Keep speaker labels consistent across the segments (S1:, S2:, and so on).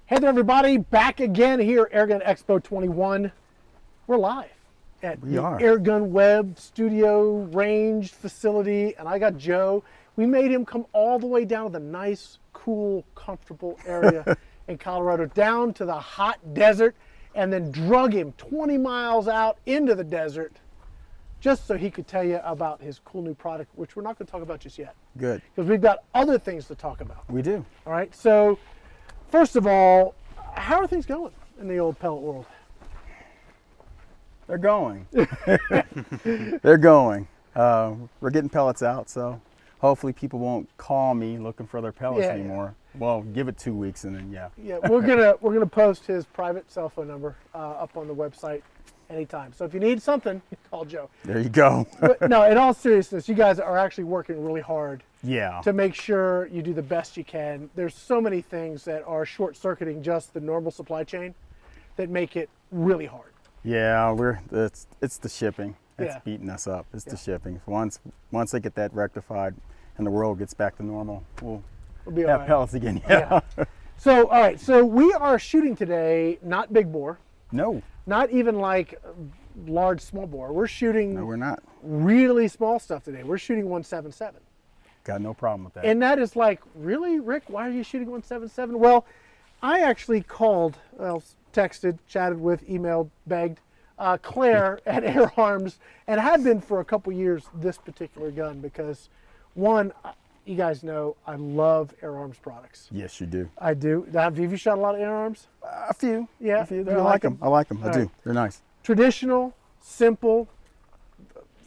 S1: Hey there, everybody. Back again here, Airgun Expo 21. We're live at the Airgun Web Studio Range facility, and I got Joe. We made him come all the way down to the nice, cool, comfortable area in Colorado, down to the hot desert, and then drug him 20 miles out into the desert just so he could tell you about his cool new product, which we're not going to talk about just yet.
S2: Good.
S1: Because we've got other things to talk about.
S2: We do.
S1: All right, so first of all, how are things going in the old pellet world?
S2: They're going. They're going. We're getting pellets out, so hopefully people won't call me looking for their pellets anymore. Yeah. Well, give it 2 weeks and then
S1: Yeah, we're gonna post his private cell phone number up on the website anytime. So if you need something, call Joe.
S2: There you go.
S1: But no, in all seriousness, you guys are actually working really hard.
S2: Yeah.
S1: To make sure you do the best you can. There's so many things that are short-circuiting just the normal supply chain that make it really hard.
S2: Yeah, it's the shipping that's beating us up. It's the shipping. Once they get that rectified and the world gets back to normal, we'll be have pellets again. Yeah.
S1: So all right, so we are shooting today not big bore.
S2: No.
S1: Not even like large small bore. We're shooting.
S2: No, we're not.
S1: Really small stuff today. We're shooting 177.
S2: Got no problem with that.
S1: And that is like, really, Rick, why are you shooting 177? Well, I actually called, texted, chatted with, emailed, begged Claire at AirArms, and had been for a couple years, this particular gun, because one, you guys know I love AirArms products.
S2: Yes, you do.
S1: I do. Have you shot a lot of AirArms?
S2: A few.
S1: Yeah.
S2: A few. I like them. I like them. I do. They're nice.
S1: Traditional, simple,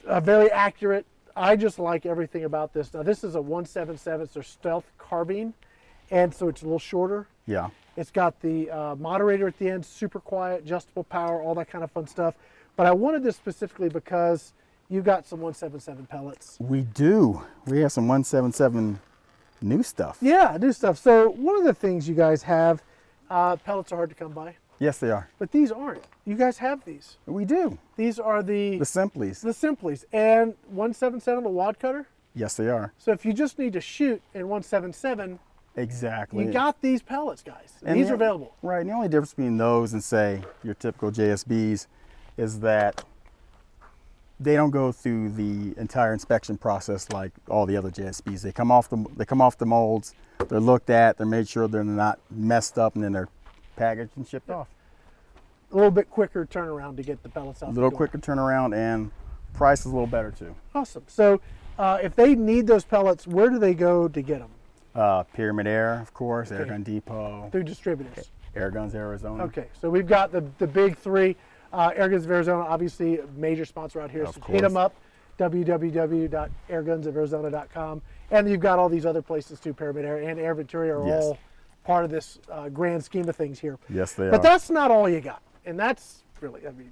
S1: very accurate. I just like everything about this. Now this is a 177, it's their stealth carbine, and so it's a little shorter.
S2: Yeah.
S1: It's got the moderator at the end, super quiet, adjustable power, all that kind of fun stuff. But I wanted this specifically because you got some 177 pellets.
S2: We do. We have some 177 new stuff.
S1: Yeah, new stuff. So one of the things you guys have, pellets are hard to come by.
S2: Yes, they are.
S1: But these aren't. You guys have these.
S2: We do.
S1: These are the
S2: Simplies.
S1: The Simplies. And 177, a wad cutter?
S2: Yes, they are.
S1: So if you just need to shoot in 177,
S2: exactly,
S1: you got these pellets, guys. And these are available.
S2: Right. And the only difference between those and, say, your typical JSBs is that they don't go through the entire inspection process like all the other JSBs. They come off the molds. They're looked at. They're made sure they're not messed up, and then they're packaged and shipped off.
S1: A little bit quicker turnaround to get the pellets out.
S2: A little quicker turnaround, and price is a little better too.
S1: Awesome. So if they need those pellets, where do they go to get them?
S2: Pyramid Air, of course, Airgun Depot.
S1: Through distributors.
S2: Airguns Arizona.
S1: Okay, so we've got the big three. Airguns of Arizona, obviously a major sponsor out here. So hit them up, www.airgunsofarizona.com. And you've got all these other places too, Pyramid Air and Air Ventura are all part of this grand scheme of things here.
S2: Yes, they are.
S1: But that's not all you got. And that's really, I mean,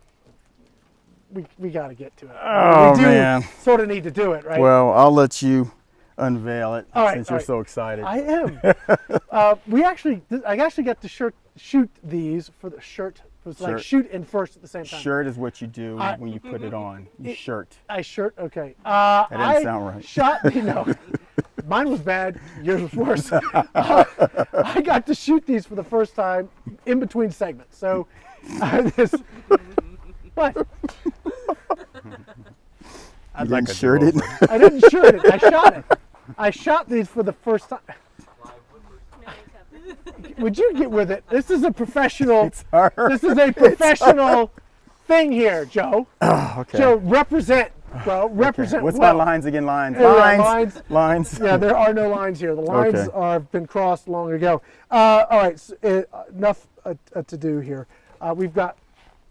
S1: we got to get to it.
S2: Oh,
S1: we do
S2: man.
S1: Sort of need to do it, right?
S2: Well, I'll let you unveil it since you're so excited.
S1: I am. I actually got to shoot these for the shirt. It was like shoot and first at the same time.
S2: Shirt is what you do when you put it on. You shirt.
S1: I shirt, okay.
S2: That didn't sound right.
S1: Shot, mine was bad, yours was worse. I got to shoot these for the first time in between segments. So what?
S2: I'd like to shirt it.
S1: I didn't shirt it, I shot it. I shot these for the first time. Would you get with it? This is a professional. This is a professional thing here, Joe.
S2: Oh, okay.
S1: Joe, represent, bro. Represent.
S2: Okay. What's my lines again? Lines. Lines.
S1: Yeah, there are no lines here. The lines have been crossed long ago. All right, so, enough to do here. We've got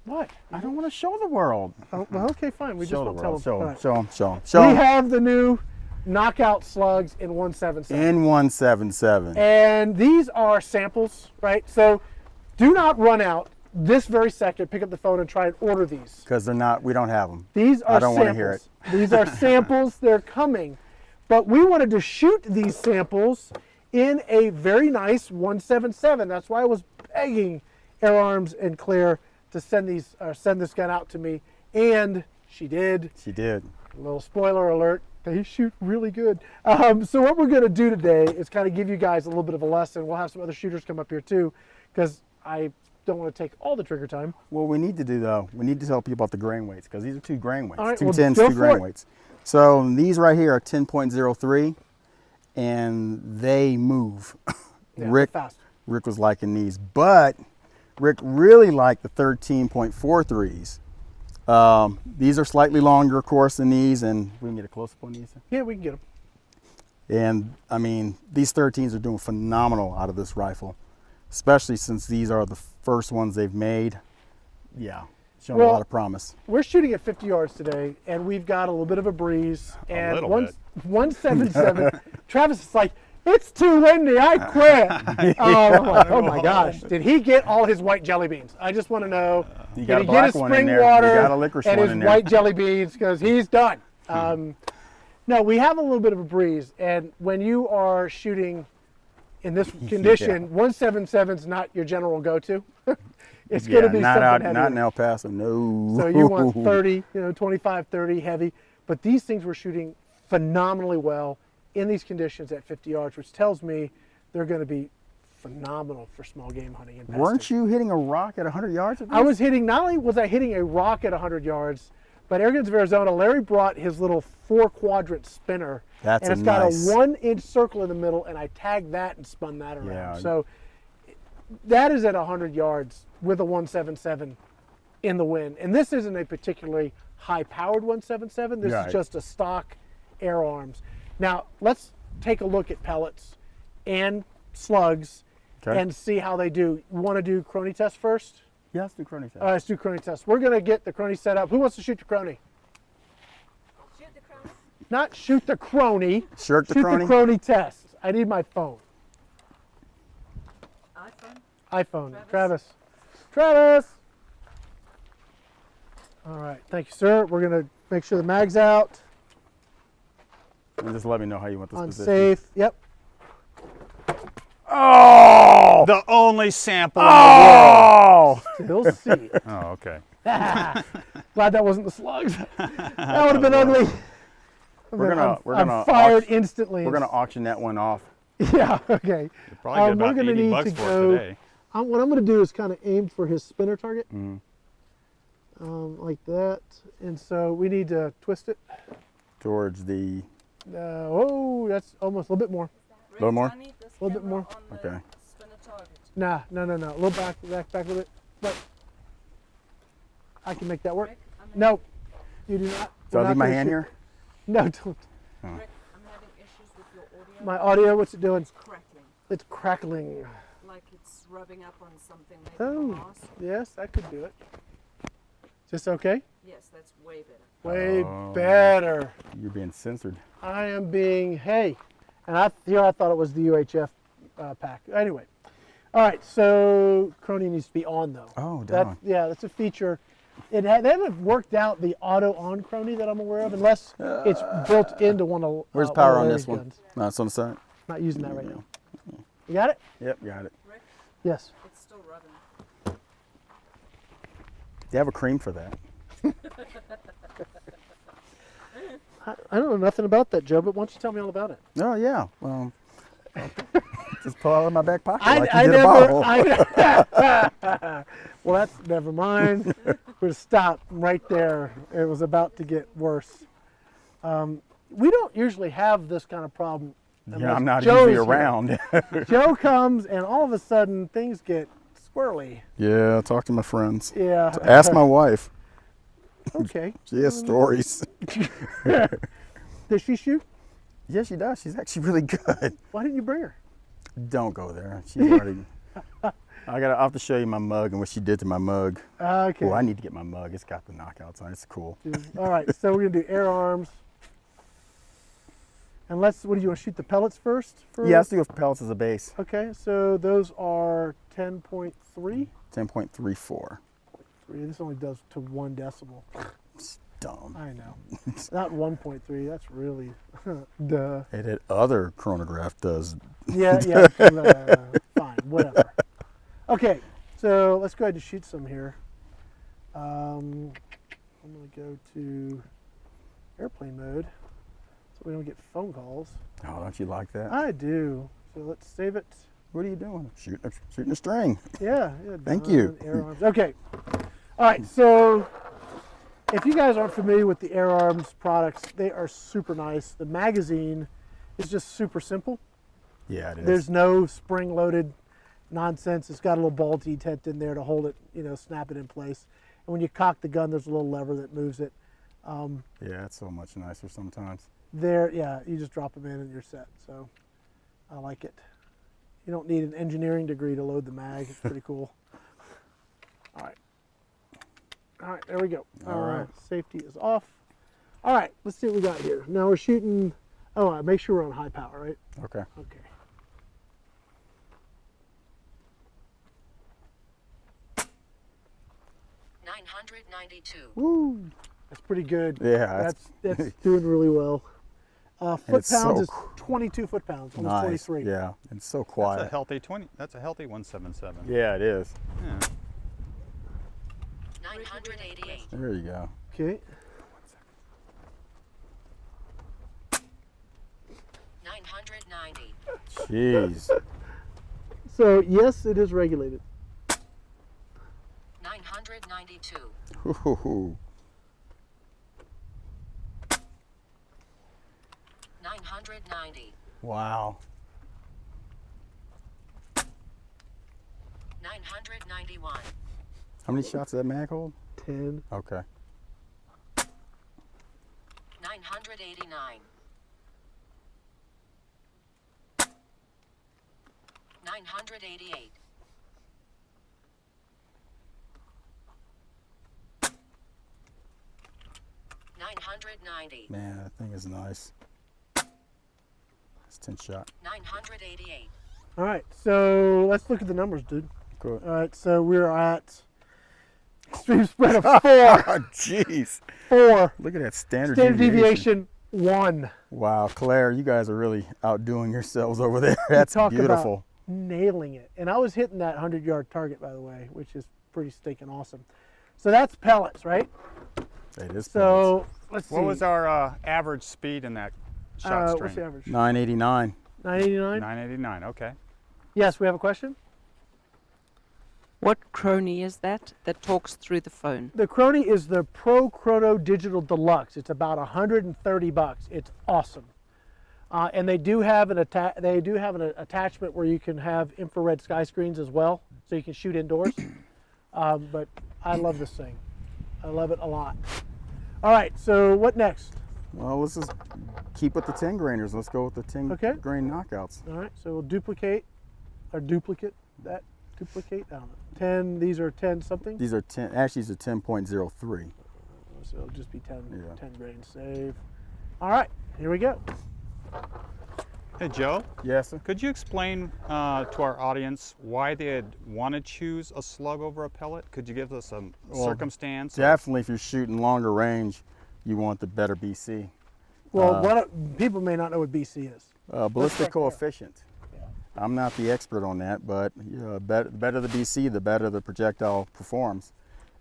S1: what?
S2: I don't want to show the world.
S1: Oh, well, okay, fine. We just won't tell them.
S2: Show them.
S1: We have the new Knockout Slugs in 177.
S2: In 177.
S1: And these are samples, right? So do not run out this very second, pick up the phone and try and order these.
S2: Because they're not, we don't have them.
S1: These are
S2: I don't
S1: samples.
S2: want to hear it.
S1: These are samples, they're coming. But we wanted to shoot these samples in a very nice 177. That's why I was begging AirArms and Claire to send this gun out to me. And she did.
S2: She did.
S1: A little spoiler alert. They shoot really good. So what we're going to do today is kind of give you guys a little bit of a lesson. We'll have some other shooters come up here too, because I don't want to take all the trigger time.
S2: What we need to do though, we need to tell people about the grain weights, because these are 2 grain weights.
S1: All right,
S2: 2
S1: well,
S2: 10s,
S1: go
S2: 2
S1: for
S2: grain
S1: it.
S2: weights. So these right here are 10.03, and they move.
S1: Yeah,
S2: Rick
S1: fast.
S2: was liking these, but Rick really liked the 13.43s. These are slightly longer, of course, than these, and we can get a close-up on these.
S1: Yeah, we can get them.
S2: And I mean, these 13s are doing phenomenal out of this rifle, especially since these are the first ones they've made. Yeah, showing a lot of promise.
S1: We're shooting at 50 yards today, and we've got a little bit of a breeze. And
S3: little bit.
S1: 177. Travis is like, it's too windy, I quit. I'm like, oh my gosh, did he get all his white jelly beans? I just want to know,
S2: You
S1: did
S2: got
S1: he
S2: a
S1: get his
S2: black one in
S1: spring
S2: there. You
S1: water
S2: got a licorice
S1: and
S2: one
S1: his
S2: in there.
S1: white jelly beans, because he's done. No, we have a little bit of a breeze, and when you are shooting in this condition, 177 is not your general go-to. It's going to be
S2: not
S1: something
S2: out,
S1: heavier.
S2: not in El Paso, no.
S1: So you want 30, 25, 30 heavy. But these things were shooting phenomenally well in these conditions at 50 yards, which tells me they're going to be phenomenal for small game hunting. And
S2: Weren't you hitting a rock at 100 yards? At
S1: I was hitting, not only was I hitting a rock at 100 yards, but Airguns of Arizona, Larry brought his little 4-quadrant spinner.
S2: That's
S1: and it's
S2: nice.
S1: got a 1-inch circle in the middle, and I tagged that and spun that around.
S2: Yeah.
S1: So that is at 100 yards with a 177 in the wind. And this isn't a particularly high-powered 177. This
S2: Right.
S1: is just a stock air arms. Now, let's take a look at pellets and slugs and see how they do. You want to do crony test first?
S2: Yeah, let's do crony test.
S1: All right, let's do crony test. We're going to get the crony set up. Who wants to shoot the crony?
S4: Shoot the crony.
S1: Not shoot the crony.
S2: Shirt the
S1: shoot
S2: crony?
S1: the crony test. I need my phone.
S4: iPhone.
S1: iPhone. Travis. All right. Thank you, sir. We're going to make sure the mag's out.
S2: And just let me know how you want this position.
S1: Unsafe. Yep.
S2: Oh!
S3: The only sample in the
S1: Still see it.
S3: world. Oh, okay.
S1: Glad that wasn't the slugs. That would have been ugly. I'm fired instantly.
S2: We're gonna auction that one off.
S1: Yeah. Okay.
S3: You probably get
S1: we're
S3: about
S1: gonna
S3: 80
S1: need
S3: bucks
S1: to
S3: for
S1: go.
S3: it today.
S1: What I'm going to do is kind of aim for his spinner target, like that. And so we need to twist it.
S2: Towards the.
S1: Oh, that's almost a little bit more.
S2: A little more?
S4: I need this
S1: A little bit
S4: camera
S1: more.
S4: on the
S2: Okay.
S4: spinner target.
S1: Nah, no. A little back a little bit. But I can make that work.
S4: Rick,
S1: No, you do not.
S2: So
S1: We're
S2: I'll
S1: not
S2: leave my
S1: gonna
S2: hand
S1: shoot-
S2: here.
S1: No, don't.
S4: Rick, I'm having issues with your audio.
S1: My audio, what's it doing?
S4: It's crackling,
S1: It's crackling.
S4: like it's rubbing up on something maybe
S1: Oh,
S4: glass.
S1: yes, that could do it. Is this okay?
S4: Yes, that's way better.
S1: Way
S2: Oh.
S1: better.
S2: You're being censored.
S1: I am being, hey. And I thought it was the UHF pack. Anyway. All right, so crony needs to be on though.
S2: Oh,
S1: That's, yeah, that's a feature. They haven't worked out the auto on crony that I'm aware of, unless it's built into one of
S2: Where's
S1: one
S2: power
S1: of
S2: on
S1: Larry's
S2: this one?
S1: guns.
S2: No, it's on the side.
S1: Not using that right now. You got it?
S2: Yep, got it.
S4: Rick,
S1: Yes.
S4: it's still rubbing.
S2: Do you have a cream for that?
S1: I don't know nothing about that, Joe, but why don't you tell me all about it?
S2: Oh yeah. Well, just pull it out of my back pocket like
S1: I
S2: you did a bottle.
S1: Well, that's never mind. We're stop right there. It was about to get worse. We don't usually have this kind of problem.
S2: Yeah,
S1: unless
S2: I'm not
S1: Joe's
S2: usually
S1: here.
S2: around.
S1: Joe comes, and all of a sudden things get squirrely.
S2: Yeah, talk to my friends.
S1: Yeah.
S2: Ask my wife.
S1: Okay.
S2: She has stories.
S1: Does she shoot?
S2: Yeah, she does. She's actually really good.
S1: Why didn't you bring her?
S2: Don't go there. She's already. I'll have to show you my mug and what she did to my mug.
S1: Okay.
S2: Oh, I need to get my mug. It's got the knockouts on it. It's cool.
S1: All right. So we're gonna do air arms. And what do you want to shoot the pellets first?
S2: Yeah, let's do it for pellets as a base.
S1: Okay. So those are 10.3.
S2: 10.34.
S1: This only does to 1 decibel.
S2: It's dumb.
S1: I know. Not 1.3. That's really duh.
S2: Hey, that other chronograph does.
S1: Yeah. Fine. Whatever. Okay. So let's go ahead and shoot some here. I'm going to go to airplane mode. So we don't get phone calls.
S2: Oh, don't you like that?
S1: I do. So let's save it.
S2: What are you doing? Shooting a string.
S1: Yeah.
S2: Thank
S1: done,
S2: you.
S1: Air arms. Okay. All right. So if you guys aren't familiar with the Air Arms products, they are super nice. The magazine is just super simple.
S2: Yeah, it is.
S1: There's no spring-loaded nonsense. It's got a little ball detent in there to hold it, snap it in place. And when you cock the gun, there's a little lever that moves it.
S2: Yeah, it's so much nicer sometimes.
S1: You just drop them in and you're set. So I like it. You don't need an engineering degree to load the mag. It's pretty cool. All right, there we go.
S2: All right.
S1: Safety is off. All right, let's see what we got here. Now we're shooting, make sure we're on high power, right?
S2: Okay.
S1: Okay. Woo, that's pretty good.
S2: Yeah,
S1: that's doing really well. Foot
S2: it's so
S1: pounds is 22 foot pounds, almost
S2: nice.
S1: 23.
S2: Yeah, it's so quiet.
S3: That's a healthy 20. That's a healthy 177.
S2: Yeah, it is.
S3: Yeah.
S4: 988.
S2: There you go.
S1: Okay.
S4: 990.
S2: Jeez.
S1: So yes, it is regulated.
S4: 992.
S2: Ooh.
S4: 990.
S2: Wow.
S4: 991.
S2: How many shots does that mag hold?
S1: 10.
S2: Okay.
S4: 989. 988. 990.
S2: Man, that thing is nice. It's 10 shot.
S4: 988.
S1: All right, so let's look at the numbers, dude.
S2: Cool.
S1: All right, so we're at extreme spread of 4.
S2: Jeez.
S1: 4.
S2: Look at that standard
S1: Deviation 1.
S2: Wow, Claire, you guys are really outdoing yourselves over there. That's
S1: Talk
S2: beautiful.
S1: about nailing it. And I was hitting that 100-yard target, by the way, which is pretty stinking awesome. So that's pellets, right?
S2: It is.
S1: So let's see.
S3: What was our average speed in that shot string?
S1: What's the average?
S2: 989.
S1: 989?
S3: 989. Okay.
S1: Yes, we have a question.
S5: What crony is that talks through the phone?
S1: The Crony is the Pro Chrono Digital Deluxe. It's about $130. It's awesome. And they do have an attachment where you can have infrared sky screens as well, so you can shoot indoors. But I love this thing. I love it a lot. All right, so what next?
S2: Well, let's just keep with the 10 grainers. Let's go with the 10 grain knockouts.
S1: All right, so we'll duplicate. I don't know. 10, these are 10 something?
S2: These are 10, actually these are 10.03.
S1: So it'll just be 10,
S2: Yeah.
S1: 10 grain save. All right, here we go.
S3: Hey, Joe,
S2: Yes, sir.
S3: could you explain to our audience why they'd want to choose a slug over a pellet? Could you give us some circumstance?
S2: Definitely, if you're shooting longer range, you want the better BC.
S1: Well, people may not know what BC is.
S2: Ballistic coefficient. I'm not the expert on that, but the better the BC, the better the projectile performs.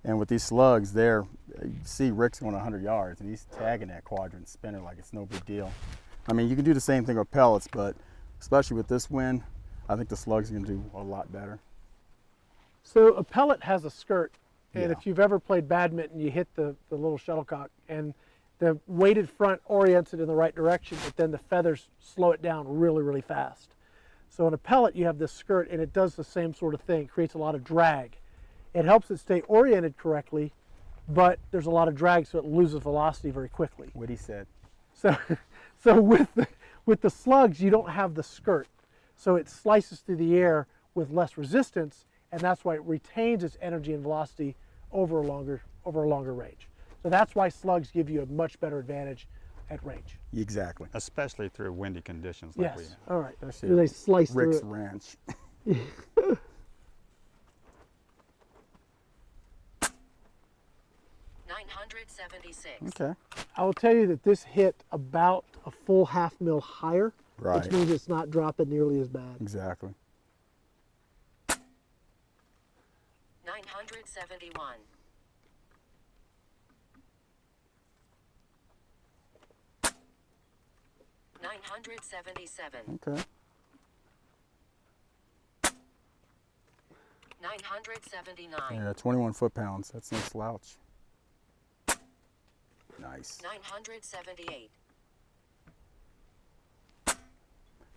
S2: And with these slugs, you see Rick's going 100 yards, and he's tagging that quadrant spinner like it's no big deal. I mean, you can do the same thing with pellets, but especially with this wind, I think the slugs are going to do a lot better.
S1: So a pellet has a skirt, and
S2: Yeah.
S1: if you've ever played badminton, you hit the little shuttlecock, and the weighted front orients it in the right direction, but then the feathers slow it down really, really fast. So in a pellet, you have this skirt, and it does the same sort of thing, creates a lot of drag. It helps it stay oriented correctly, but there's a lot of drag, so it loses velocity very quickly.
S2: What he said.
S1: So with the slugs, you don't have the skirt, so it slices through the air with less resistance, and that's why it retains its energy and velocity over a longer range. So that's why slugs give you a much better advantage at range.
S2: Exactly.
S3: Especially through windy conditions like we
S1: Yes.
S3: have.
S1: All right.
S2: Especially
S1: So they slice
S2: Rick's
S1: through it.
S2: Ranch.
S4: 976.
S2: Okay.
S1: I will tell you that this hit about a full half mil higher,
S2: Right.
S1: which means it's not dropping nearly as bad.
S2: Exactly.
S4: 971. 972. 977.
S2: Okay.
S4: 979.
S2: Yeah, 21 foot-pounds. That's no slouch. Nice.
S4: 978.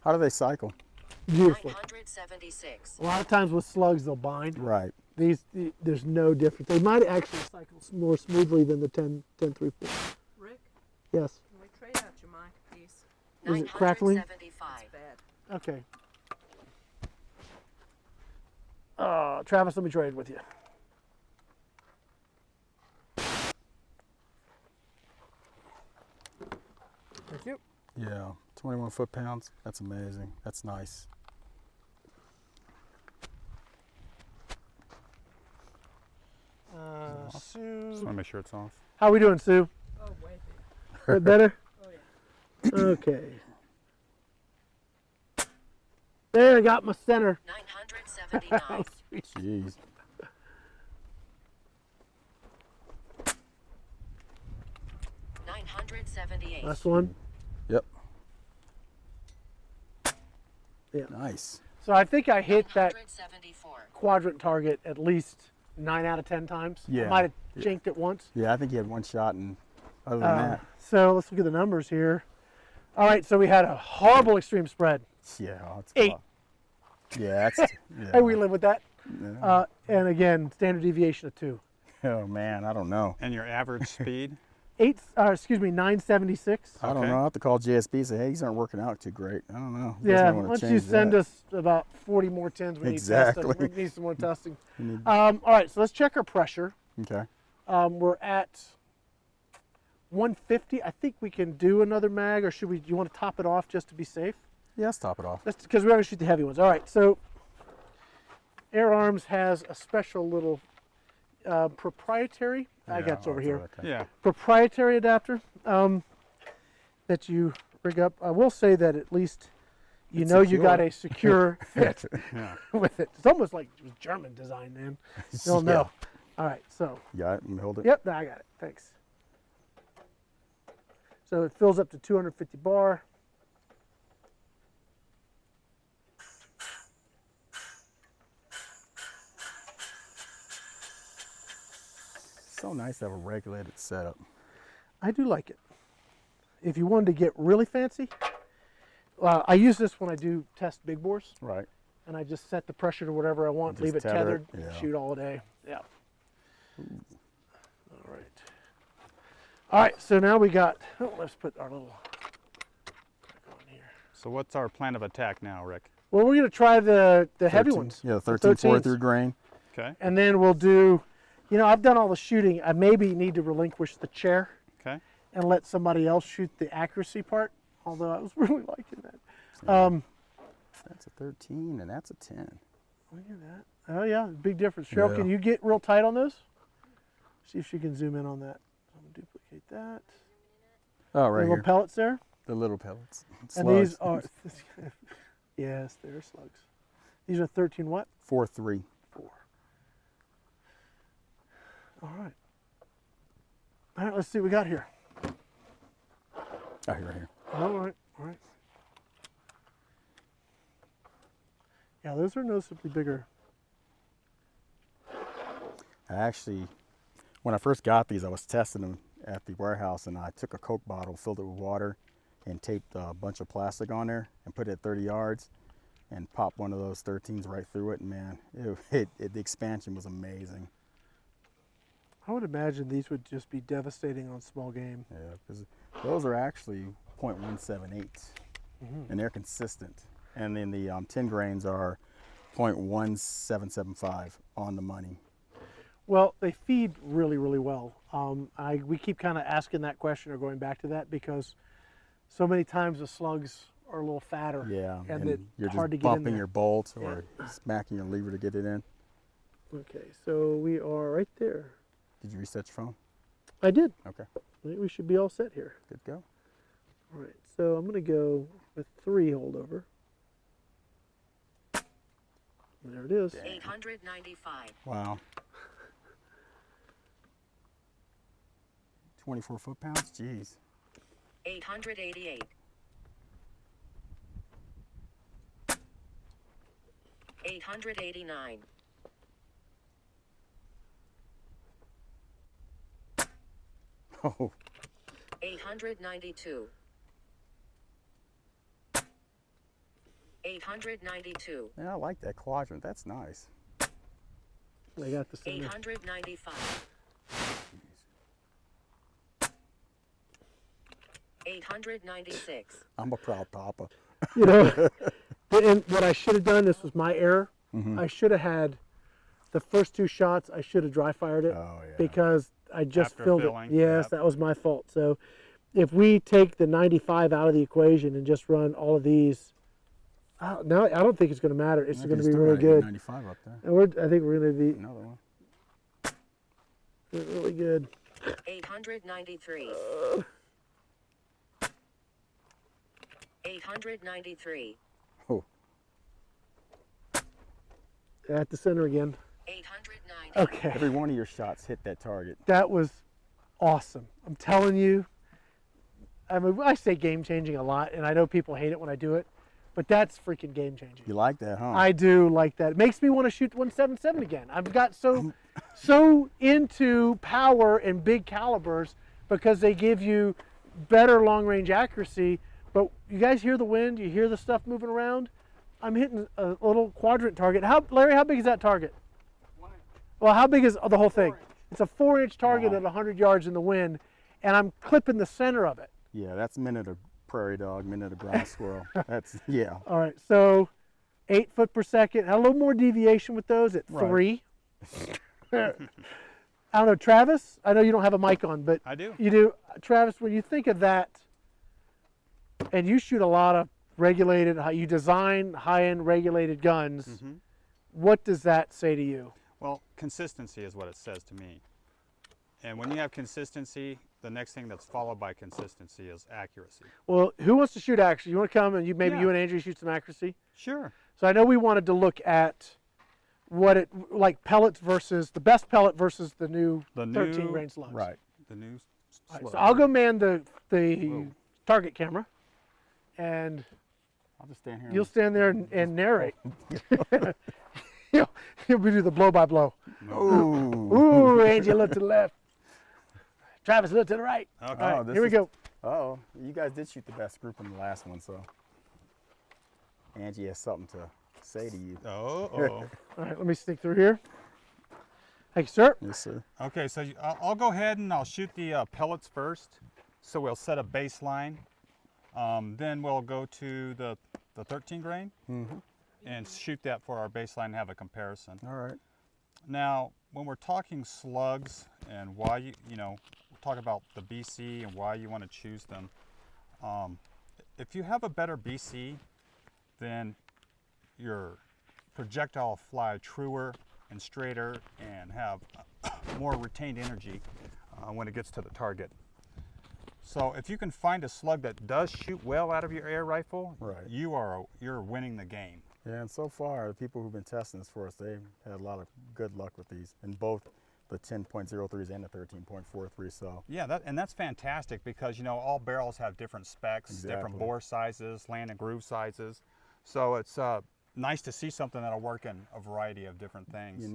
S2: How do they cycle?
S1: Beautifully.
S4: 976.
S1: A lot of times with slugs, they'll bind.
S2: Right.
S1: There's no difference. They might actually cycle more smoothly than the 10-3-4.
S5: Rick,
S1: Yes.
S5: can we trade out your mic, please?
S1: Is it crackling?
S4: 975.
S5: Bad.
S1: Okay. Travis, let me trade with you. Thank you.
S2: Yeah, 21 foot-pounds. That's amazing. That's nice.
S3: Just
S1: Sue.
S3: want to make sure it's off.
S1: How we doing, Sue?
S5: Oh, way better.
S1: Bit better?
S5: Oh, yeah.
S1: Okay. There, I got my center.
S4: 979.
S2: Jeez.
S4: 978.
S1: Last one.
S2: Yep.
S1: Yeah.
S2: Nice.
S1: So I think I hit that
S4: 974.
S1: quadrant target at least 9 out of 10 times. I
S2: Yeah.
S1: might have jinked it once.
S2: Yeah, I think you had one shot, and other than that,
S1: So let's look at the numbers here. All right, so we had a horrible extreme spread.
S2: yeah, it's
S1: 8.
S2: Yeah, that's. Yeah.
S1: Hey, we live with that.
S2: Yeah.
S1: And again, standard deviation of 2.
S2: Oh man, I don't know.
S3: And your average speed?
S1: 976.
S2: I don't
S3: Okay.
S2: know. I have to call JSB and say, hey, these aren't working out too great. I don't know. You guys
S1: Yeah,
S2: might wanna
S1: once you
S2: change
S1: send
S2: that.
S1: us about 40 more tins, we
S2: Exactly.
S1: need testing. We need some more testing.
S2: You need-
S1: All right, so let's check our pressure.
S2: Okay.
S1: We're at 150. I think we can do another mag, or should we? Do you want to top it off just to be safe?
S2: Yeah, let's top it off.
S1: That's because we're going to shoot the heavy ones. All right, so Air Arms has a special little proprietary. I got it over here.
S2: Okay.
S3: Yeah.
S1: Proprietary adapter that you rig up. I will say that at least you
S2: It's
S1: know you got
S2: secure.
S1: a secure fit
S3: Yeah.
S1: with it. It's almost like it was German design, man. You'll
S2: Yeah.
S1: know. All right, so
S2: You got it? Let me hold it.
S1: yep, I got it. Thanks. So it fills up to 250 bar.
S2: So nice to have a regulated setup.
S1: I do like it. If you wanted to get really fancy, I use this when I do test big bores,
S2: Right.
S1: and I just set the pressure to whatever I want,
S2: Just
S1: leave it
S2: tether it,
S1: tethered,
S2: yeah.
S1: shoot all day. Yeah. All right. All right, so now we got, let's put our little back on here.
S3: So what's our plan of attack now, Rick?
S1: Well, we're going to try the heavy
S2: 13
S1: ones.
S2: Yeah, the
S1: the
S2: 13
S1: 13s.
S2: 43 grain.
S3: Okay.
S1: And then we'll do, I've done all the shooting. I maybe need to relinquish the chair
S3: Okay.
S1: and let somebody else shoot the accuracy part, although I was really liking that.
S2: That's a 13 and that's a 10.
S1: Look at that. Oh, yeah, big difference. Cheryl,
S2: Yeah.
S1: can you get real tight on those? See if she can zoom in on that. I'm going to duplicate that.
S2: Oh, right
S1: Little
S2: here.
S1: pellets there.
S2: The little pellets.
S1: And these
S2: Slugs.
S1: are, yes, they're slugs. These are 13 what?
S2: 4-3.
S1: 4. All right. All right, let's see what we got here.
S2: Oh, right here.
S1: All right, all right. Yeah, those are noticeably bigger.
S2: I actually, when I first got these, I was testing them at the warehouse, and I took a Coke bottle, filled it with water, and taped a bunch of plastic on there, and put it at 30 yards, and popped one of those 13s right through it, and man, the expansion was amazing.
S1: I would imagine these would just be devastating on small game.
S2: Yeah, because those are actually .178, and they're consistent. And then the 10 grains are .1775 on the money.
S1: Well, they feed really, really well. We keep kind of asking that question or going back to that because so many times the slugs are a little fatter.
S2: Yeah,
S1: and it's
S2: you're
S1: hard to
S2: just
S1: get in
S2: bumping
S1: there.
S2: your bolt or smacking your lever to get it in.
S1: Okay, so we are right there.
S2: Did you reset your phone?
S1: I did.
S2: Okay,
S1: I think we should be all set here.
S2: good to go.
S1: All right, so I'm going to go with 3 holdover. There it is.
S4: 895.
S2: Wow. 24 foot-pounds? Jeez.
S4: 888. 889.
S2: Oh,
S4: 892. 892.
S2: yeah, I like that quadrant. That's nice.
S1: I got the center.
S4: 895. 896.
S2: I'm a proud papa.
S1: You know, and what I should have done, this was my error. I should have had the first 2 shots, I should have dry fired it
S2: Oh, yeah.
S1: because I just
S3: After
S1: filled
S3: filling,
S1: it. Yes,
S3: yep.
S1: that was my fault. So if we take the 95 out of the equation and just run all of these, no, I don't think it's going to matter. It's going to be really good.
S2: 95 up there.
S1: And I think we're going to be
S2: Another one.
S1: really good.
S4: 893. 893.
S2: Oh,
S1: At the center again.
S4: 890.
S1: Okay.
S2: every one of your shots hit that target.
S1: That was awesome. I'm telling you. I mean, I say game changing a lot, and I know people hate it when I do it, but that's freaking game changing.
S2: You like that, huh?
S1: I do like that. It makes me want to shoot 177 again. I've got so into power and big calibers because they give you better long range accuracy. But you guys hear the wind, you hear the stuff moving around. I'm hitting a little quadrant target. Larry, how big is that target?
S3: 1 inch.
S1: Well, how big is the whole thing? It's a 4-inch target
S2: Wow.
S1: at 100 yards in the wind, and I'm clipping the center of it.
S2: Yeah, that's minute of prairie dog, minute of ground squirrel. That's, yeah.
S1: All right, so 8 foot per second. A little more deviation with those at
S2: Right.
S1: 3. I don't know, Travis, I know you don't have a mic on, but
S3: I do.
S1: you do. Travis, when you think of that, and you shoot a lot of regulated, you design high-end regulated guns, what does that say to you?
S3: Well, consistency is what it says to me. And when you have consistency, the next thing that's followed by consistency is accuracy.
S1: Well, who wants to shoot accuracy? You want to come and maybe
S3: Yeah.
S1: you and Andrew shoot some accuracy?
S3: Sure.
S1: So I know we wanted to look at what it, like pellets versus, the best pellet versus the new
S3: The
S1: 13
S3: new-
S1: grain slugs.
S2: Right.
S3: The new
S1: All right,
S3: slug.
S1: so I'll go man the
S3: Whoa.
S1: target camera, and
S2: I'll just stand here.
S1: you'll stand there and narrate. You'll do the blow by blow.
S2: Ooh.
S1: Ooh, Angie, look to the left. Travis, look to the right.
S3: Okay.
S1: All right,
S2: this
S1: here we
S2: is-
S1: go.
S2: Oh, you guys did shoot the best group in the last one, so Angie has something to say to you.
S3: Oh.
S1: All right, let me sneak through here. Thank you, sir.
S2: Yes, sir.
S3: Okay, so I'll go ahead and I'll shoot the pellets first. So we'll set a baseline. Then we'll go to the 13 grain and shoot that for our baseline and have a comparison.
S2: All right.
S3: Now, when we're talking slugs and why we'll talk about the BC and why you want to choose them. If you have a better BC, then your projectile will fly truer and straighter and have more retained energy when it gets to the target. So if you can find a slug that does shoot well out of your air rifle,
S2: Right.
S3: you're winning the game.
S2: Yeah, and so far, the people who've been testing this for us, they've had a lot of good luck with these in both the 10.03s and the 13.43. So
S3: Yeah, that's fantastic because all barrels have different specs, different
S2: Exactly.
S3: bore sizes, land and groove sizes. So it's nice to see something that'll work in a variety of different things.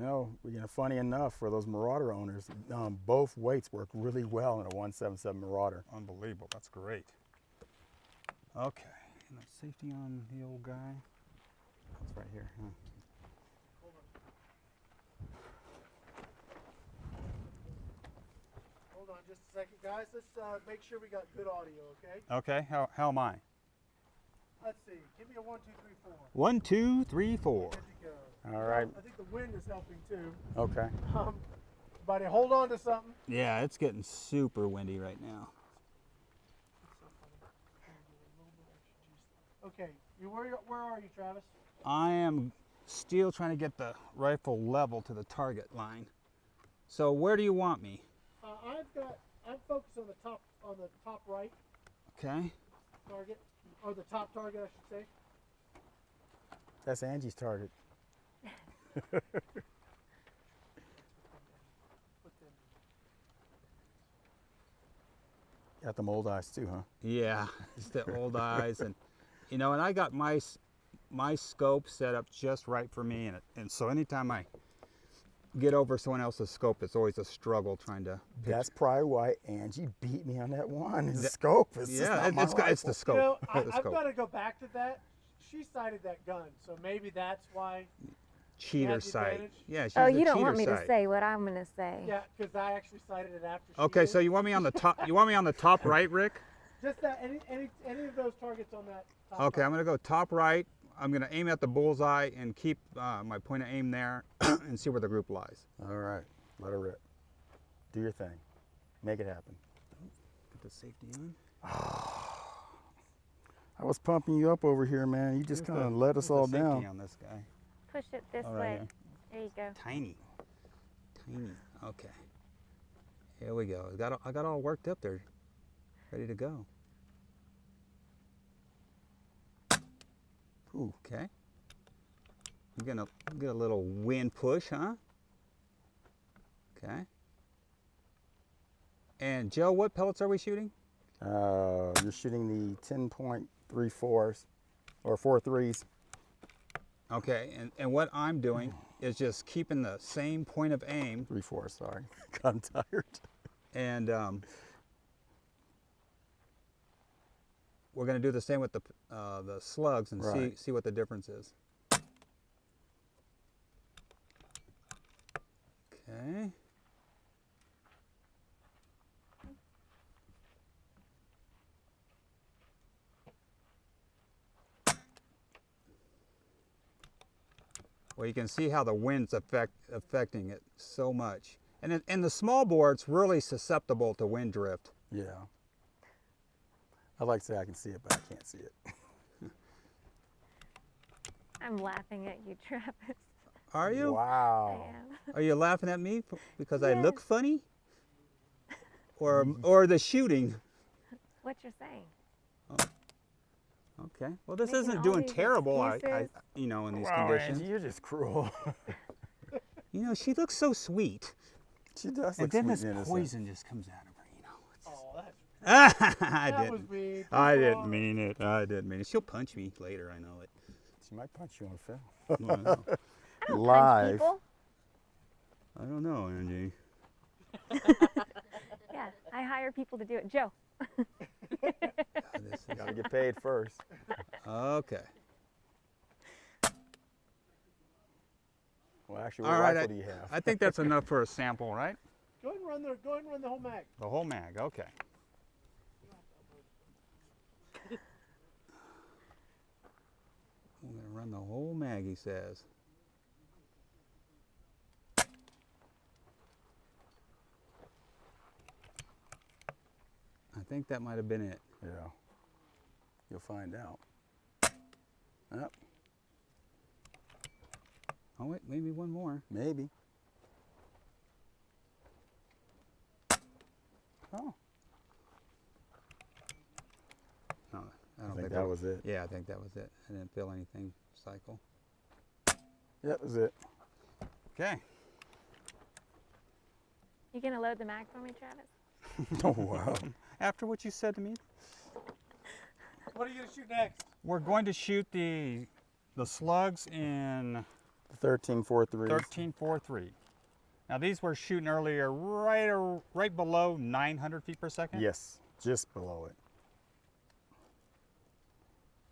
S2: funny enough, for those Marauder owners, both weights work really well in a 177 Marauder.
S3: Unbelievable, that's great. Okay, and the safety on the old guy. That's right here. Huh?
S1: Hold on just a second, guys. Let's make sure we got good audio, okay?
S3: Okay, how am I?
S1: Let's see. Give me a 1, 2, 3, 4.
S3: 1, 2, 3, 4.
S1: Good to go.
S2: All right.
S1: I think the wind is helping too.
S2: Okay.
S1: Buddy, hold on to something.
S3: Yeah, it's getting super windy right now.
S1: Okay, where are you, Travis?
S3: I am still trying to get the rifle level to the target line. So where do you want me?
S1: I'm focused on the top right
S3: Okay.
S1: target, or the top target, I should say.
S2: That's Angie's target. Got them old eyes too, huh?
S3: Yeah, it's the old eyes, and and I got my my scope set up just right for me, and so anytime I get over someone else's scope, it's always a struggle trying to pick.
S2: That's probably why Angie beat me on that one. His scope. It's just not my
S3: it's
S2: rifle.
S3: the scope.
S1: You know,
S3: The
S1: I've
S3: scope.
S1: got to go back to that. She sighted that gun, so maybe that's why.
S3: Cheater
S1: the
S3: sight.
S1: advantage?
S3: Yeah, she's
S6: Oh,
S3: the
S6: you don't
S3: cheater
S6: want me to
S3: sight.
S6: say what I'm going to say.
S1: Yeah, because I actually sighted it after. She
S3: Okay,
S1: did.
S3: so you want me on the top? You want me on the top right, Rick?
S1: Just that any of those targets on that. Top
S3: Okay,
S1: right.
S3: I'm gonna go top right. I'm gonna aim at the bullseye and keep my point of aim there, and see where the group lies.
S2: All right, let her rip. Do your thing. Make it happen.
S3: Put the safety on.
S2: I was pumping you up over here, man. You just kind of let us all
S3: Safety
S2: down.
S3: on this guy.
S6: Push it this
S3: All
S6: way.
S3: right.
S6: There you go.
S3: Tiny. Okay. Here we go. I got all worked up there, ready to go. Ooh, okay. I'm gonna get a little wind push, huh? Okay. And Joe, what pellets are we shooting?
S2: You're shooting the 10.34s or 4.3s.
S3: Okay, and what I'm doing is just keeping the same point of aim,
S2: 3.4, sorry. I'm tired.
S3: and we're going to do the same with the slugs and
S2: Right.
S3: see what the difference is. Okay. Well, you can see how the wind's affecting it so much. And the small board's really susceptible to wind drift.
S2: Yeah. I'd like to say I can see it, but I can't see it.
S6: I'm laughing at you, Travis.
S3: Are you?
S6: I
S2: Wow.
S6: am.
S3: Are you laughing at me because I look
S6: Yes.
S3: funny? Or the shooting?
S6: What you're saying.
S3: Okay. Well, this
S6: Making
S3: isn't
S6: all
S3: doing
S6: these
S3: terrible,
S6: excuses.
S3: in these
S2: Wow,
S3: conditions.
S2: Angie, you're just cruel.
S3: She looks so sweet.
S2: She does
S3: And
S2: look
S3: then
S2: sweet
S3: this
S2: and innocent.
S3: poison just comes out of her, It's just...
S1: Oh, that's
S3: I
S1: that was
S3: didn't.
S1: mean.
S3: I
S1: Too
S3: didn't
S1: far.
S3: mean it. I didn't mean it. She'll punch me later. I know it.
S2: She might punch you on film.
S3: I know.
S6: I don't
S2: Live.
S6: punch people.
S3: I don't know, Angie.
S6: Yeah, I hire people to do it. Joe.
S3: This is-
S2: Gotta get paid first.
S3: Okay.
S2: Well, actually, what
S3: All right.
S2: rifle do you have?
S3: I think that's enough for a sample, right?
S1: Go ahead and run the whole mag.
S3: The whole mag. Okay. I'm gonna run the whole mag, he says. I think that might have been it.
S2: Yeah. You'll find out. Yep,
S3: Oh wait, maybe one more.
S2: maybe. Oh,
S3: No, I
S2: I
S3: don't
S2: think that was it.
S3: Yeah, I think that was it. I didn't feel anything cycle.
S2: Yep, that was it.
S3: Okay.
S6: You gonna load the mag for me, Travis?
S2: Oh, wow.
S3: After what you said to me,
S1: What are you gonna shoot next?
S3: we're going to shoot the slugs in
S2: 13.43.
S3: 13.43. Now these were shooting earlier right below 900 feet per second.
S2: Yes, just below it.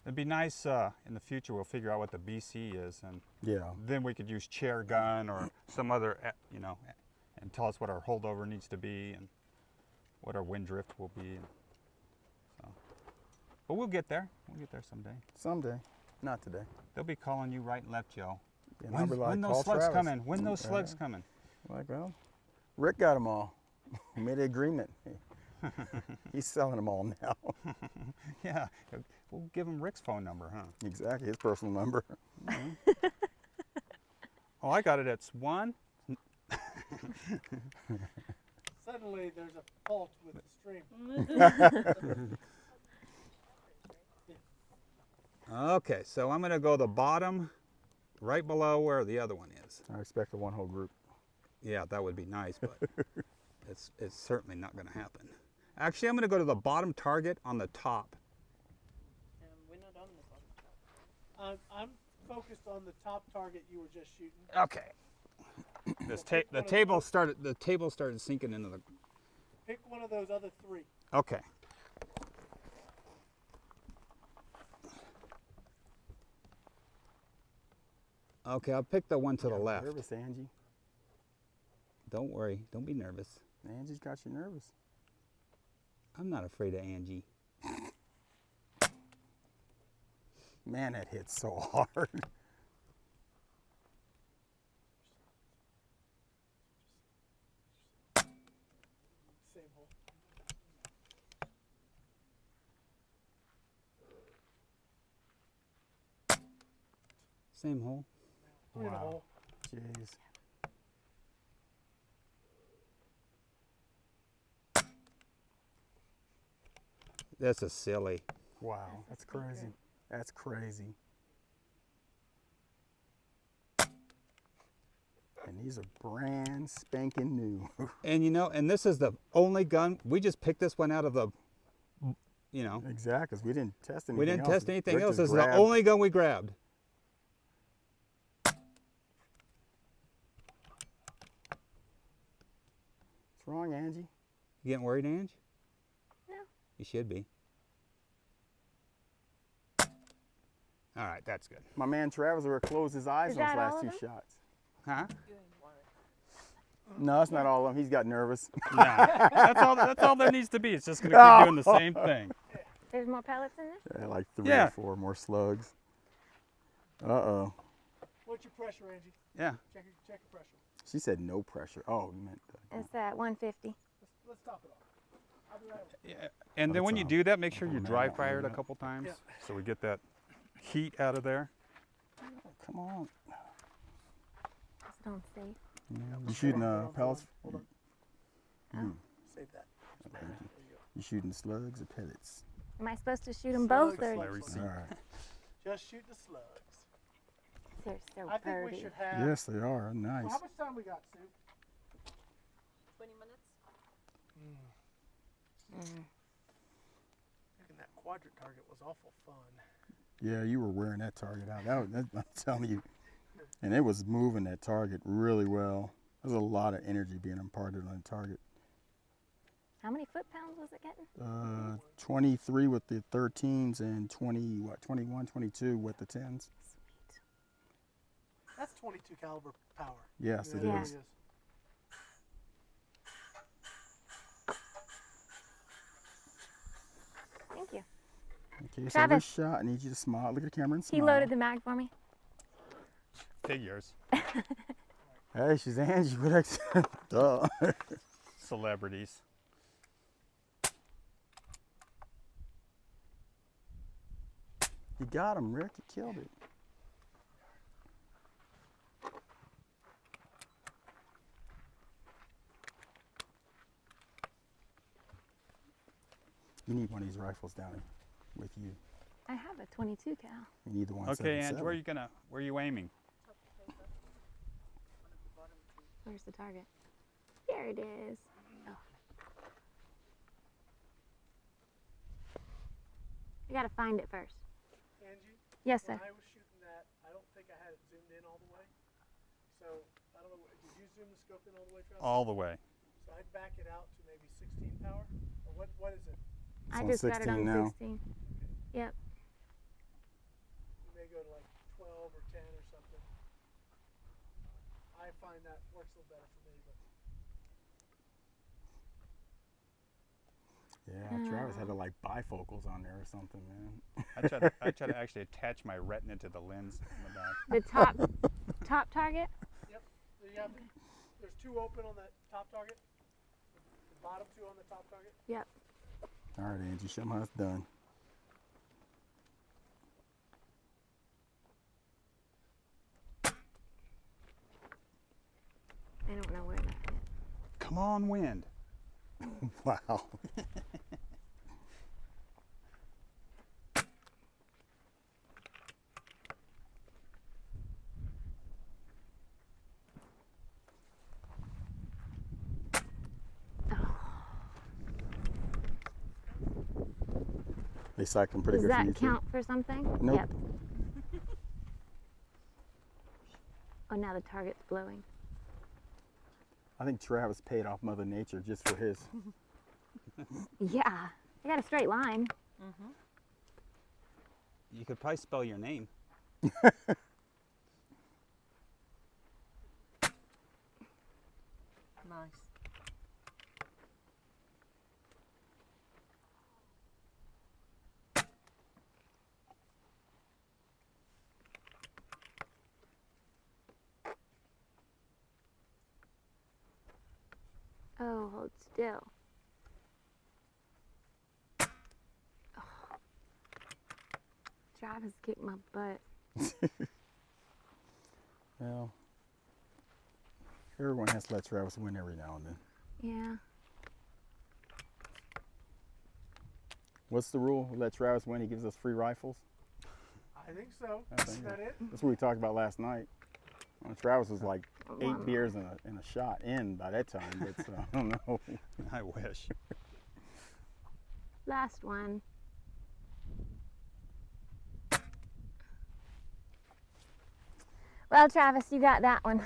S3: It'd be nice in the future we'll figure out what the BC is, and
S2: Yeah.
S3: then we could use chair gun or some other, and tell us what our holdover needs to be and what our wind drift will be. So, but we'll get there. We'll get there someday.
S2: Someday. Not today.
S3: They'll be calling you right and left, Joe.
S2: And I'll be like,
S3: when
S2: "Call
S3: those slugs
S2: Travis."
S3: coming? When those slugs coming?
S2: Like, well, Rick got them all. We made an agreement. He's selling them all now.
S3: Yeah, we'll give him Rick's phone number, huh?
S2: Exactly, his personal number.
S3: Oh, I got it at 1.
S1: Suddenly there's a fault with the stream.
S3: Okay, so I'm gonna go the bottom, right below where the other one is.
S2: I expect a one-hole group.
S3: Yeah, that would be nice, but it's certainly not gonna happen. Actually, I'm gonna go to the bottom target on the top.
S1: I'm focused on the top target you were just shooting.
S3: Okay. The table started sinking into the.
S1: Pick one of those other three.
S3: Okay. Okay, I'll pick the one to the left.
S2: Nervous, Angie.
S3: Don't worry. Don't be nervous.
S2: Angie's got you nervous.
S3: I'm not afraid of Angie.
S2: Man, that hit so hard.
S1: Same hole.
S3: Same hole.
S1: Three in a hole.
S2: Jeez.
S3: That's a silly.
S2: Wow, that's crazy. That's crazy. And these are brand spanking new.
S3: And you know, and this is the only gun. We just picked this one out of the, you know.
S2: Exactly, because we didn't test anything
S3: We didn't
S2: else.
S3: test anything
S2: Rick
S3: else.
S2: just
S3: This is the
S2: grabbed-
S3: only gun we grabbed.
S2: What's wrong, Angie?
S3: You getting worried, Ange?
S6: No.
S3: You should be. All right, that's good.
S2: My man Travis would close his eyes
S6: Is
S2: on those
S6: that
S2: last
S6: all
S2: two
S6: of them?
S2: shots.
S3: Huh?
S2: No, that's not all of them. He's got nervous.
S3: Nah, that's all there needs to be. It's just gonna keep doing the same thing.
S6: There's more pellets in there?
S2: Yeah, like 3
S3: Yeah.
S2: or 4 more slugs. Uh-oh.
S1: What's your pressure, Angie?
S3: Yeah.
S1: Check your pressure.
S2: She said no pressure. Oh, you meant
S6: It's at 150.
S1: Let's top it off. I'll be right with you.
S3: Yeah. And then when you
S2: That's,
S3: do that, make sure you
S2: man,
S3: dry
S2: I don't
S3: fire it
S2: know
S3: a
S2: that.
S3: couple times,
S1: Yeah.
S3: so we get that heat out of there.
S2: come on.
S6: Is it on safe?
S2: You shooting pellets?
S1: Hold on. Save that.
S2: You shooting slugs or pellets?
S6: Am I supposed to shoot them both?
S1: Slugs.
S6: Or
S3: Larry C.
S2: All right.
S1: Just shoot the slugs.
S6: they're so
S1: I think we
S6: pretty.
S1: should have.
S2: Yes, they are. Nice.
S1: Well, how much time we got, Sue?
S5: 20 minutes?
S1: Thinking that quadrant target was awful fun.
S2: Yeah, you were wearing that target out. I'm telling you. And it was moving that target really well. There's a lot of energy being imparted on the target.
S6: How many foot-pounds was it getting?
S2: 23 with the 13s and 21, 22 with the 10s.
S6: Sweet.
S1: That's 22 caliber power.
S2: Yes, it
S6: Yeah.
S2: is.
S6: Thank you.
S2: Okay, so
S6: Travis.
S2: this shot, I need you to smile. Look at the camera and
S6: He
S2: smile.
S6: loaded the mag for me.
S3: Figures.
S2: Hey, she's Angie. What ex- Duh.
S3: Celebrities.
S2: You got him, Rick. You killed it. You need one of these rifles down with you.
S6: I have a 22 cal.
S2: You need the one.
S3: Okay, Ange, where are you aiming?
S6: Where's the target? There it is. Oh. I gotta find it first.
S1: Angie?
S6: Yes, sir.
S1: When I was shooting that, I don't think I had it zoomed in all the way. So, I don't know, did you zoom the scope in all the way, Travis?
S3: All the way.
S1: So I'd back it out to maybe 16 power? Or what is it?
S6: I
S2: on
S6: just got it
S2: 16
S6: on
S2: now.
S6: 16. Yep.
S1: You may go to like 12 or 10 or something. I find that works a little better for me, but
S2: Yeah, Travis had to like bifocals on there or something, man.
S3: I try to actually attach my retina to the lens in the back.
S6: The top target?
S1: yep. So you have, there's 2 open on that top target. The bottom 2 on the top target.
S6: Yep.
S2: All right, Angie, show them how it's done.
S6: I don't know where that hit.
S3: Come on, wind.
S2: Wow. They cycling pretty
S6: Does
S2: good for you
S6: that
S2: too.
S6: count for something?
S2: Nope.
S6: Yep. Oh, now the target's blowing.
S2: I think Travis paid off Mother Nature just for his.
S6: Yeah, I got a straight line.
S3: You could probably spell your name.
S5: Nice.
S6: Oh, hold still. Oh. Travis kicked my butt.
S2: Well, everyone has to let Travis win every now and then.
S6: Yeah.
S2: What's the rule? We let Travis win, he gives us free rifles?
S1: I think so.
S2: I
S1: Is
S2: think
S1: that it?
S2: That's what we talked about last night. Travis was like 8
S6: One.
S2: beers and a shot in by that time, but I don't know.
S3: I wish.
S6: Last one. Well, Travis, you got that one.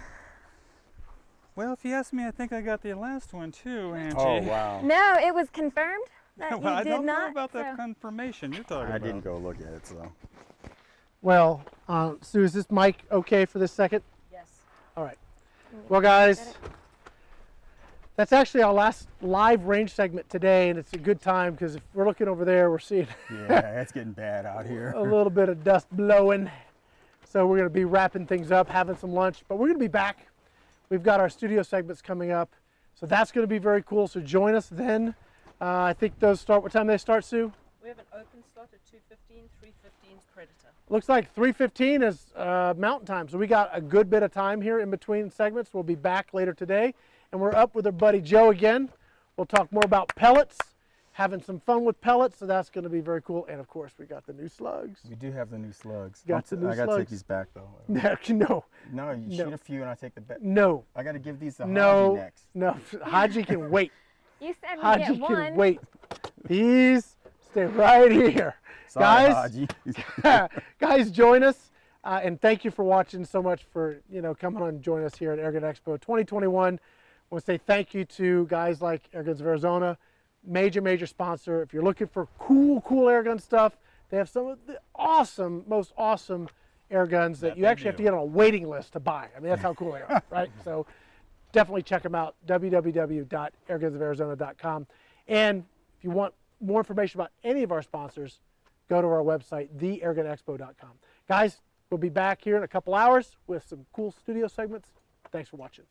S3: Well, if you ask me, I think I got the last one too, Angie.
S2: Oh, wow.
S6: No, it was confirmed that
S3: Well,
S6: you
S3: I
S6: did
S3: don't know
S6: not.
S3: about that
S6: so-
S3: confirmation you're talking
S2: I
S3: about.
S2: didn't go look at it, so.
S1: Well, Sue, is this mic okay for this second?
S5: Yes.
S1: All right. Well, guys, that's actually our last live range segment today, and it's a good time because if we're looking over there, we're seeing
S2: Yeah, it's getting bad out here.
S1: a little bit of dust blowing. So we're going to be wrapping things up, having some lunch, but we're going to be back. We've got our studio segments coming up, so that's going to be very cool. So join us then. I think those start. What time do they start, Sue?
S5: We have an open slot at 2:15, 3:15 's Predator.
S1: Looks like 3:15 is Mountain Time, so we got a good bit of time here in between segments. We'll be back later today, and we're up with our buddy Joe again. We'll talk more about pellets, having some fun with pellets, so that's going to be very cool. And of course, we got the new slugs.
S2: We do have the new slugs.
S1: Got the new
S2: I got to take
S1: slugs.
S2: these back though.
S1: No,
S2: No, you
S1: No.
S2: shoot a few and I take the back.
S1: no,
S2: I got to give these to Haji
S1: no,
S2: next.
S1: no. Haji can wait.
S6: You said we
S1: Haji
S6: get
S1: can
S6: one.
S1: wait. These stay right here.
S2: Sorry,
S1: Guys,
S2: Haji.
S1: guys, join us, and thank you for watching so much for coming on and joining us here at Airgun Expo 2021. I want to say thank you to guys like Airguns of Arizona, major sponsor. If you're looking for cool airgun stuff, they have some of the most awesome air guns that you actually have to get on a waiting list to buy. I mean, that's how cool they are, right? So definitely check them out, www.airgunsofarizona.com. And if you want more information about any of our sponsors, go to our website, theairgunexpo.com. Guys, we'll be back here in a couple hours with some cool studio segments. Thanks for watching.